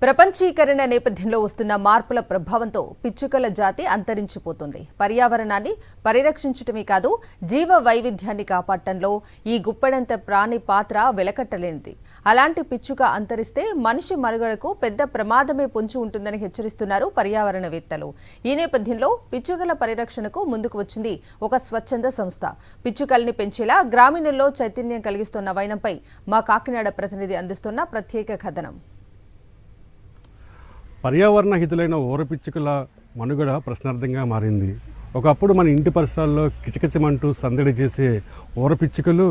ప్రపంచీకరణ నేపథ్యంలో వస్తున్న మార్పుల ప్రభావంతో పిచ్చుకల జాతి అంతరించిపోతుంది. పర్యావరణాన్ని పరిరక్షించటమే కాదు, జీవ వైవిధ్యాన్ని కాపాడటంలో ఈ గుప్పెడంత ప్రాణి పాత్ర వెలకట్టలేనిది. అలాంటి పిచ్చుక అంతరిస్తే మనిషి మనుగడకు పెద్ద ప్రమాదమే పొంచి ఉంటుందని హెచ్చరిస్తున్నారు పర్యావరణవేత్తలు. ఈ నేపథ్యంలో పిచ్చుకల పరిరక్షణకు ముందుకు వచ్చింది ఒక స్వచ్ఛంద సంస్థ. పిచ్చుకల్ని పెంచేలా గ్రామీణుల్లో చైతన్యం కలిగిస్తున్న వైనంపై మా కాకినాడ ప్రతినిధి అందిస్తున్న ప్రత్యేక కథనం. పర్యావరణ హితులైన ఊరపిచ్చుకల మనుగడ ప్రశ్నార్థంగా మారింది. ఒకప్పుడు మన ఇంటి పరిసరాల్లో కిచకిచమంటూ సందడి చేసే ఊరపిచ్చుకలు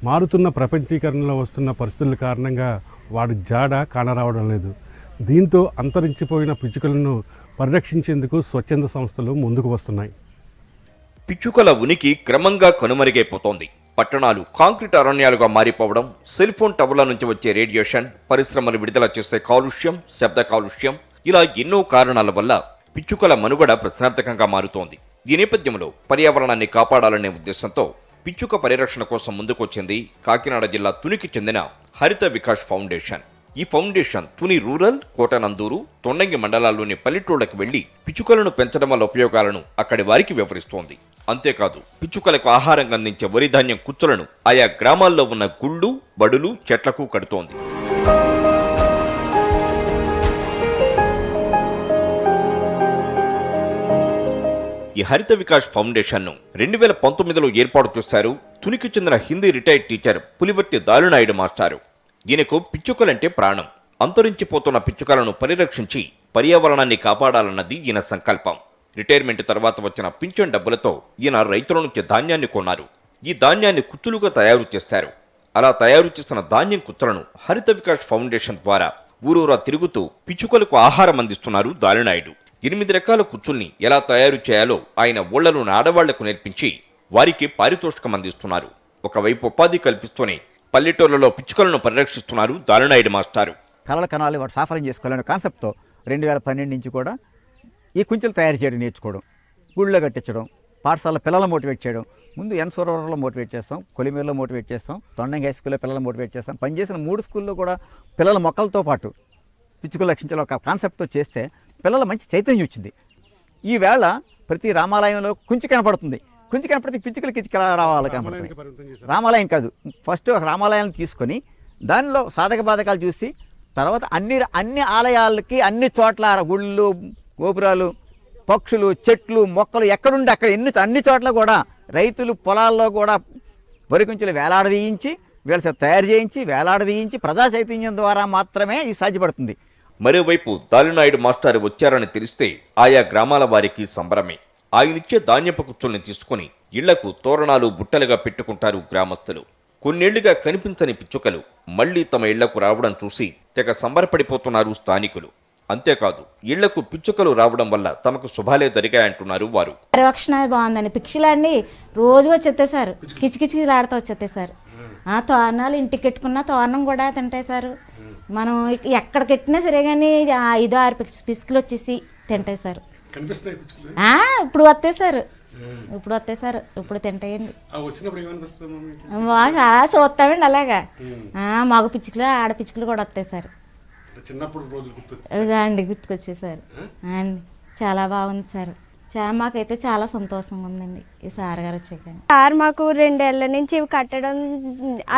మారుతున్న ప్రపంచీకరణలో వస్తున్న పరిస్థితుల కారణంగా వాడి జాడ కానరావడం లేదు. దీంతో అంతరించిపోయిన పిచ్చుకలను పరిరక్షించేందుకు స్వచ్ఛంద సంస్థలు ముందుకు వస్తున్నాయి. పిచ్చుకల ఉనికి క్రమంగా కనుమరుగైపోతోంది. పట్టణాలు కాంక్రీట్ అరణ్యాలుగా మారిపోవడం, సెల్ ఫోన్ టవర్ల నుంచి వచ్చే రేడియేషన్, పరిశ్రమలు విడుదల చేసే కాలుష్యం, శబ్ద కాలుష్యం, ఇలా ఎన్నో కారణాల వల్ల పిచ్చుకల మనుగడ ప్రశ్నార్థకంగా మారుతోంది. ఈ నేపథ్యంలో పర్యావరణాన్ని కాపాడాలనే ఉద్దేశంతో పిచ్చుక పరిరక్షణ కోసం ముందుకొచ్చింది కాకినాడ జిల్లా తునికి చెందిన హరిత వికాస్ ఫౌండేషన్. ఈ ఫౌండేషన్ తుని రూరల్, కోటనందూరు, తొండంగి మండలాల్లోని పల్లెటూళ్లకు వెళ్లి పిచ్చుకలను పెంచడం వల్ల ఉపయోగాలను అక్కడి వారికి వివరిస్తోంది. అంతేకాదు, పిచ్చుకలకు ఆహారంగా అందించే వరి ధాన్యం కుచ్చులను ఆయా గ్రామాల్లో ఉన్న గుళ్ళు, బడులు, చెట్లకు కడుతోంది. ఈ హరిత వికాస్ ఫౌండేషన్ ను 2019లో ఏర్పాటు చేశారు తునికి చెందిన హిందీ రిటైర్డ్ టీచర్ పులివర్తి దాలునాయుడు మాస్టారు. ఈయనకు పిచ్చుకలంటే ప్రాణం. అంతరించిపోతున్న పిచ్చుకలను పరిరక్షించి పర్యావరణాన్ని కాపాడాలన్నది ఈయన సంకల్పం. రిటైర్మెంట్ తర్వాత వచ్చిన పింఛన్ డబ్బులతో ఈయన రైతుల నుంచి ధాన్యాన్ని కొన్నారు. ఈ ధాన్యాన్ని కుచ్చులుగా తయారు చేశారు. అలా తయారు చేసిన ధాన్యం కుచ్చులను హరిత వికాస్ ఫౌండేషన్ ద్వారా ఊరూరా తిరుగుతూ పిచ్చుకలకు ఆహారం అందిస్తున్నారు దాలునాయుడు. 8 రకాల కుచ్చుల్ని ఎలా తయారు చేయాలో ఆయన ఊళ్లలోని ఆడవాళ్లకు నేర్పించి వారికి పారితోషికం అందిస్తున్నారు. ఒకవైపు ఉపాధి కల్పిస్తూనే పల్లెటూళ్లలో పిచ్చుకలను పరిరక్షిస్తున్నారు దాలునాయుడు మాస్టారు. కలలు కనాలి, వాటి సాఫల్యం చేసుకోవాలనే కాన్సెప్ట్తో 2012 నుంచి కూడా ఈ కుంచెలు తయారు చేయడం నేర్చుకోవడం, గుళ్ళో కట్టించడం, పాఠశాల పిల్లలు మోటివేట్ చేయడం. ముందు ఎన్సూరలో మోటివేట్ చేస్తాం, కొలిమేరులో మోటివేట్ చేస్తాం, తొండంగి హై స్కూల్లో పిల్లలు మోటివేట్ చేస్తాం. పనిచేసిన 3 స్కూల్లో కూడా పిల్లల మొక్కలతో పాటు పిచ్చుకలు రక్షించాలి ఒక కాన్సెప్ట్తో చేస్తే పిల్లల మంచి చైతన్యం వచ్చింది. ఈవేళ ప్రతి రామాలయంలో కుంచి కనపడుతుంది. కుంచి కనపడితే పిచ్చుకలకి రావాలి కనపడుతుంది. రామాలయం కాదు, ఫస్ట్ రామాలయాన్ని తీసుకొని దానిలో సాధక బాధకాలు చూసి తర్వాత అన్ని ఆలయాలకి అన్ని చోట్ల గుళ్ళు, గోపురాలు, పక్షులు, చెట్లు, మొక్కలు ఎక్కడుండి అక్కడ అన్ని చోట్ల కూడా రైతులు పొలాల్లో కూడా వరి కుంచెలు వేలాడదీయించి వీళ్ళ తయారు చేయించి వేలాడదీయించి ప్రజా చైతన్యం ద్వారా మాత్రమే ఇది సాధ్యపడుతుంది. మరోవైపు దాలునాయుడు మాస్టారు వచ్చారని తెలిస్తే ఆయా గ్రామాల వారికి సంబరమే. ఆయనిచ్చే ధాన్యపు కుచ్చుల్ని తీసుకుని ఇళ్లకు తోరణాలు, బుట్టలుగా పెట్టుకుంటారు గ్రామస్తులు. కొన్నేళ్లుగా కనిపించని పిచ్చుకలు మళ్లీ తమ ఇళ్లకు రావడం చూసి తెగ సంబరపడిపోతున్నారు స్థానికులు. అంతేకాదు, ఇళ్లకు పిచ్చుకలు రావడం వల్ల తమకు శుభాలే జరిగాయంటున్నారు వారు. పరిరక్షణ బాగుందండి. పిచ్చుకలన్నీ రోజు వచ్చేస్తారు, కిచకిచలాడుతూ వచ్చేస్తారు. తోరణాలు ఇంటికి పెట్టుకున్న తోరణం కూడా తింటాయి సార్. మనం ఎక్కడ కట్టినా సరే కానీ 5-6 పిచ్చుకలు వచ్చేసి తింటాయి సార్. ఇప్పుడు వస్తాయి సార్, ఇప్పుడు తింటాయండి. చాలా చూస్తామండి అలాగా. మగ పిచ్చుకలు, ఆడ పిచ్చుకలు కూడా వస్తాయి సార్. అండి గుర్తుకొచ్చేసారు అండి. చాలా బాగుంది సార్. మాకైతే చాలా సంతోషంగా ఉందండి ఈ సార్ గారు వచ్చాక. సార్ మాకు 2 ఏళ్ల నుంచి ఇవి కట్టడం,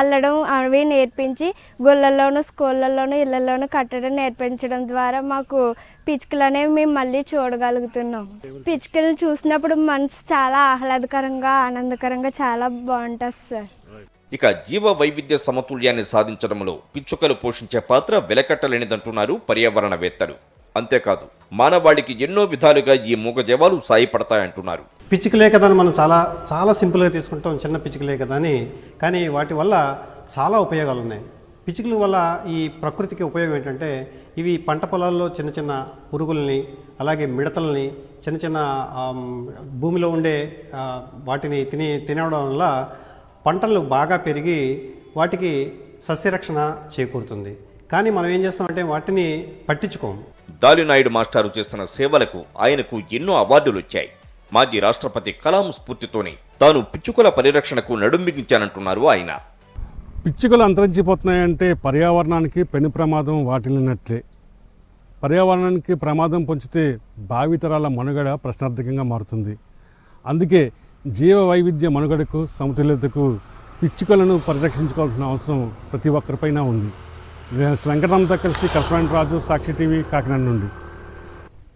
అల్లడం అవి నేర్పించి గుళ్ళల్లోనూ, స్కూళ్ళల్లోనూ, ఇళ్లలోనూ కట్టడం నేర్పించడం ద్వారా మాకు పిచ్చుకలు అనేవి మేము మళ్ళీ చూడగలుగుతున్నాం. పిచ్చుకలను చూసినప్పుడు మనసు చాలా ఆహ్లాదకరంగా, ఆనందకరంగా చాలా బాగుంటుంది సార్. ఇక జీవ వైవిధ్య సమతుల్యాన్ని సాధించడంలో పిచ్చుకలు పోషించే పాత్ర వెలకట్టలేనిదంటున్నారు పర్యావరణవేత్తలు. అంతేకాదు, మానవాళికి ఎన్నో విధాలుగా ఈ మూగజీవాలు సాయపడతాయంటున్నారు. పిచ్చుకలే కదా మనం చాలా సింపుల్గా తీసుకుంటాం, చిన్న పిచ్చుకలే కదా అని. కానీ వాటి వల్ల చాలా ఉపయోగాలు ఉన్నాయి. పిచ్చుకల వల్ల ఈ ప్రకృతికి ఉపయోగం ఏంటంటే, ఇవి పంట పొలాల్లో చిన్న చిన్న పురుగుల్ని, అలాగే మిడతల్ని, చిన్న చిన్న భూమిలో ఉండే వాటిని తినడం వల్ల పంటలు బాగా పెరిగి వాటికి సస్యరక్షణ చేకూరుతుంది. కానీ మనం ఏం చేస్తామంటే వాటిని పట్టించుకోం. దాలునాయుడు మాస్టారు చేస్తున్న సేవలకు ఆయనకు ఎన్నో అవార్డులు వచ్చాయి. మాజీ రాష్ట్రపతి కలాం స్ఫూర్తితోనే తాను పిచ్చుకల పరిరక్షణకు నడుంబిగించానంటున్నారు ఆయన. పిచ్చుకలు అంతరించిపోతున్నాయంటే పర్యావరణానికి పెను ప్రమాదం వాటిల్లినట్లే. పర్యావరణానికి ప్రమాదం పొంచితే భావితరాల మనుగడ ప్రశ్నార్థకంగా మారుతుంది. అందుకే జీవ వైవిధ్య మనుగడకు సమతుల్యతకు పిచ్చుకలను పరిరక్షించుకోవాల్సిన అవసరం ప్రతి ఒక్కరిపైన ఉంది. జర్నలిస్ట్ వెంకటరామతో కలిసి కరస్పాండెంట్ రాజు, సాక్షి టీవీ, కాకినాడ నుండి.